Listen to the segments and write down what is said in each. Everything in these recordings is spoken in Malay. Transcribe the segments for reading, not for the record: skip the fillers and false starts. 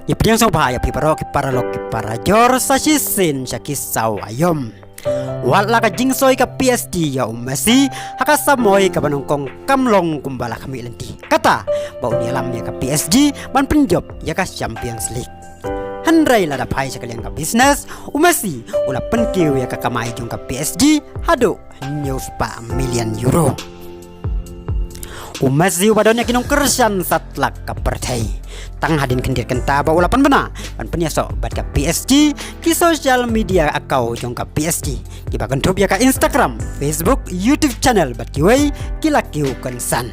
Ipiyang so bahaya piparo kiparalok kiparajor sa shisin sa kisaw ayom. Wala ka jingsoy ka PSG ya umasi hakasamoy ka banongkong kamlong kumbala kami lenti. Kata bau ni alam ya ka PSG man penjob ya ka Champions League. Handrai lada pai sa kaliang ka business umasi ula penkiw ya ka kamay jong ka PSG hado news pa million euro. Umasi wadon ya kinong kersan satlak ka pertai. Tang hadin kendir kenta ba ulapan bena pan penyaso bat ka PSG ki social media akau jong ka PSG ki ba kontrop ya ka Instagram, Facebook, YouTube channel bat ki way ki lakiu kensan.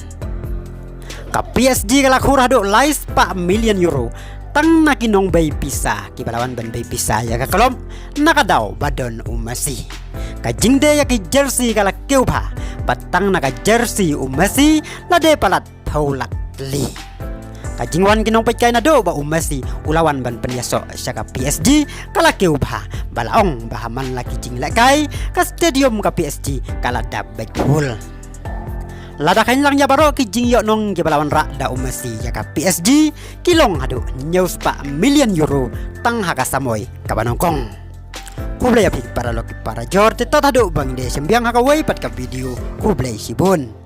Ka PSG kala kurah do lais pa million euro. Tang na kinong bay pisa ki balawan ban bay pisa ya ka kolom nakadaw badon umasi. Ka jingde ya ki jersey kala kiu pa batang naga jersey umasi lade palat paulak li. Kajingwan kinong pay kay na do ba umasi ulawan ban penyaso siya ka PSG kala kiu pa balaong bahaman laki jing lakay ka stadium ka PSG kala dabay pool. Lada kain lang ya baro ki jing yo nong ki balawan ra da umasi ya ka PSG kilong hadu news pa million euro tang hakasamoy ka banongkong. Kublay apik para loki para jor te tata do bang de sembiang hakaway pat ka video kublay sibon.